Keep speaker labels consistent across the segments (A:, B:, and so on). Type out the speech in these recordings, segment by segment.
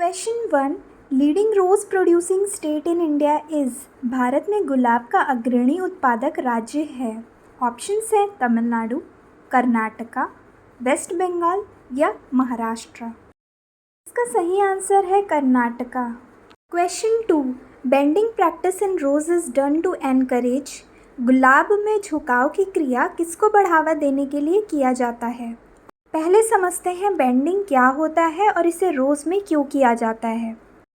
A: Question 1, leading rose producing state in India is. Bharat में गुलाब का अग्रणी उत्पादक राज्य है। ऑप्शंस है तमिलनाडु, कर्नाटका, वेस्ट बंगाल या महाराष्ट्र। इसका सही आंसर है Karnataka. Question 2, bending practice in rose is done to encourage. गुलाब में झुकाव की क्रिया किसको बढ़ावा देने के लिए किया जाता है? पहले समझते हैं बेंडिंग क्या होता है और इसे रोज़ में क्यों किया जाता है।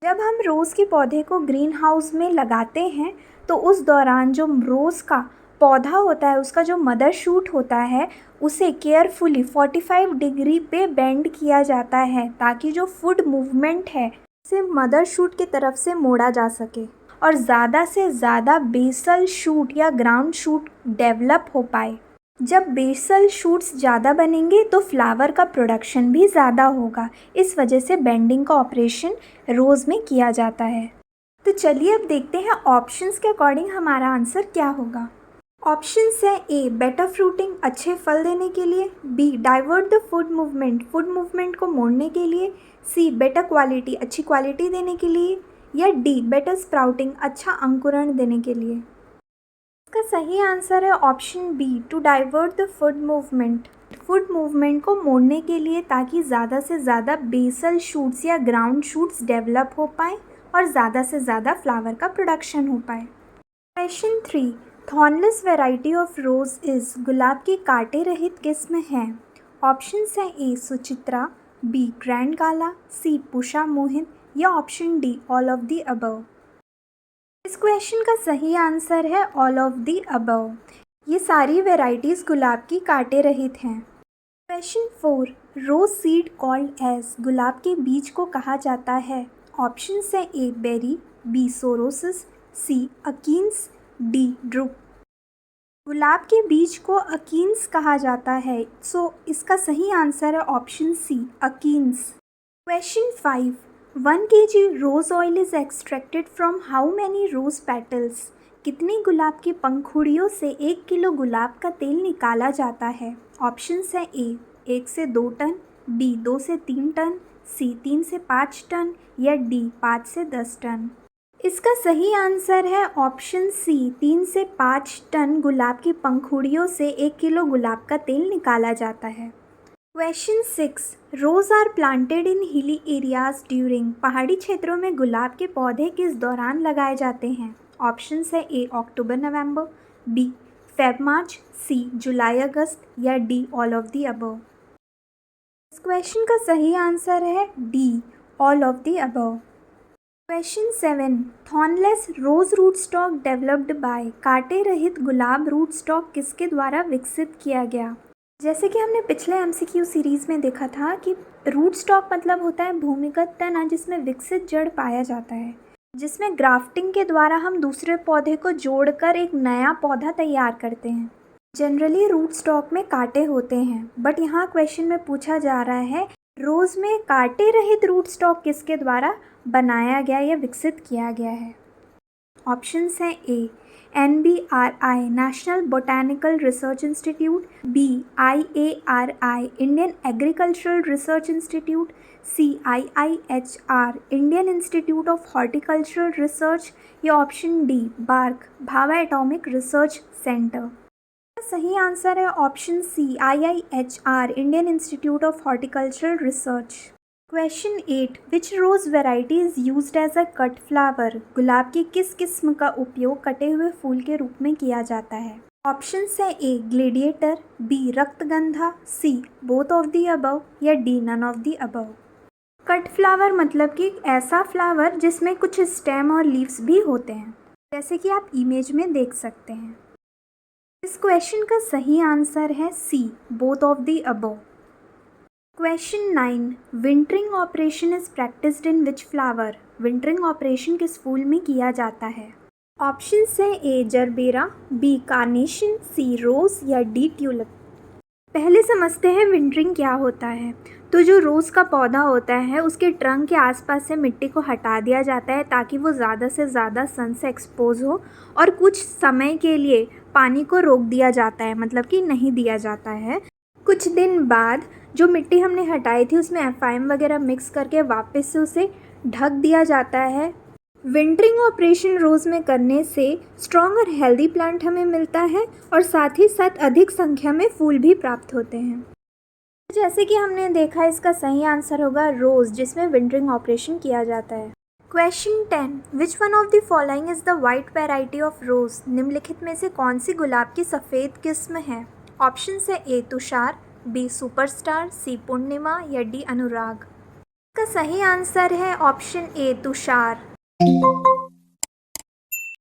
A: जब हम रोज़ के पौधे को ग्रीन हाउस में लगाते हैं तो उस दौरान जो रोज़ का पौधा होता है, उसका जो मदर शूट होता है, उसे केयरफुली 45 डिग्री पे बेंड किया जाता है ताकि जो फूड मूवमेंट है उसे मदर शूट की तरफ से मोड़ा जा सके और ज़्यादा से ज़्यादा बेसल शूट या ग्राउंड शूट डेवलप हो पाए। जब बेसल शूट्स ज़्यादा बनेंगे तो फ्लावर का प्रोडक्शन भी ज़्यादा होगा। इस वजह से बेंडिंग का ऑपरेशन रोज़ में किया जाता है। तो चलिए अब देखते हैं ऑप्शंस के अकॉर्डिंग हमारा आंसर क्या होगा। ऑप्शंस है ए, बेटर फ्रूटिंग, अच्छे फल देने के लिए। B, divert the food movement को मोड़ने के लिए। सी, बेटर क्वालिटी, अच्छी क्वालिटी देने के लिए। या डी, बेटर स्प्राउटिंग, अच्छा अंकुरण देने के लिए। इसका सही आंसर है option B, to divert the food movement को मोड़ने के लिए ताकि ज़्यादा से ज़्यादा बेसल शूट्स या ग्राउंड शूट्स डेवलप हो पाए और ज़्यादा से ज़्यादा फ्लावर का प्रोडक्शन हो पाए। Question 3, thornless variety of rose is. गुलाब की कांटे रहित किस्म है। ऑप्शंस है A, Suchitra, B, grand gala, C, Pusha Mohit या option D, all of the above. इस क्वेश्चन का सही आंसर है ऑल ऑफ द अबव। ये सारी वेराइटीज़ गुलाब की कांटे रहित हैं। क्वेश्चन 4, रोज सीड कॉल्ड एज। गुलाब के बीज को कहा जाता है। ऑप्शंस है ए, बेरी, बी, सोरोसिस, सी, अकीन्स, डी, ड्रुप। गुलाब के बीज को अकीन्स कहा जाता है, सो इसका सही आंसर है option C, Akins. Question 5, 1 kg rose oil is extracted from how many rose petals. कितनी गुलाब की पंखुड़ियों से 1 किलो गुलाब का तेल निकाला जाता है? ऑप्शंस है ए, 1 से 2 टन, बी, 2 से 3 टन, सी, 3 से 5 टन या डी, 5 से 10 टन। इसका सही आंसर है ऑप्शन सी, 3 से 5 टन गुलाब की पंखुड़ियों से 1 किलो गुलाब का तेल निकाला जाता है। Question 6, rose are planted in hilly areas during. पहाड़ी क्षेत्रों में गुलाब के पौधे किस दौरान लगाए जाते हैं? ऑप्शंस है ए, अक्टूबर नवंबर, बी, फेब मार्च, सी, जुलाई अगस्त या D, all of the above. इस क्वेश्चन का सही आंसर है D, all of the above. Question 7, thornless rose root stock developed by. कांटे रहित गुलाब रूट स्टॉक किसके द्वारा विकसित किया गया? जैसे कि हमने पिछले MCQ सीरीज़ में देखा था कि रूट स्टॉक मतलब होता है भूमिगत तना जिसमें विकसित जड़ पाया जाता है, जिसमें ग्राफ्टिंग के द्वारा हम दूसरे पौधे को जोड़कर एक नया पौधा तैयार करते हैं। जनरली रूट स्टॉक में कांटे होते हैं, बट यहाँ क्वेश्चन में पूछा जा रहा है रोज़ में कांटे रहित रूट स्टॉक किसके द्वारा बनाया गया या विकसित किया गया है? ऑप्शंस हैं A, NBRI national botanical research institute, B, IARI Indian agricultural research institute, C, IIHR Indian institute of horticultural research या option D, BARC Bhabha atomic research centre. सही आंसर है option C, IIHR Indian institute of horticultural research. Question 8, which rose variety is used as a cut flower. गुलाब की किस किस्म का उपयोग कटे हुए फूल के रूप में किया जाता है? ऑप्शंस है A, gladiator, B, Raktagandha, C, both of the above या D, none of the above. Cut flower मतलब कि ऐसा फ्लावर जिसमें कुछ स्टेम और लीव्स भी होते हैं, जैसे कि आप इमेज में देख सकते हैं। इस क्वेश्चन का सही आंसर है C, both of the above. Question 9, wintering operation is practised in which flower. Wintering operation किस फूल में किया जाता है? ऑप्शन है A, gerbera, B, carnation, C, rose या डी, ट्यूलिप। पहले समझते हैं विंटरिंग क्या होता है। तो जो रोज़ का पौधा होता है उसके ट्रंक के आसपास से मिट्टी को हटा दिया जाता है ताकि वो ज़्यादा से ज़्यादा सन से एक्सपोज हो और कुछ समय के लिए पानी को रोक दिया जाता है, मतलब कि नहीं दिया जाता है। कुछ दिन बाद जो मिट्टी हमने हटाई थी उसमें FIM वगैरह मिक्स करके वापस से उसे ढक दिया जाता है। विंटरिंग ऑपरेशन रोज़ में करने से स्ट्रॉन्ग और हेल्दी प्लांट हमें मिलता है और साथ ही साथ अधिक संख्या में फूल भी प्राप्त होते हैं। जैसे कि हमने देखा, इसका सही आंसर होगा रोज़, जिसमें विंटरिंग ऑपरेशन किया जाता है। Question 10, which one of the following is the white variety of rose? निम्नलिखित में से कौन सी गुलाब की सफ़ेद किस्म है? ऑप्शन है ए तुषार, बी सुपरस्टार, सी पूर्णिमा या डी अनुराग। इसका सही आंसर है ऑप्शन ए तुषार।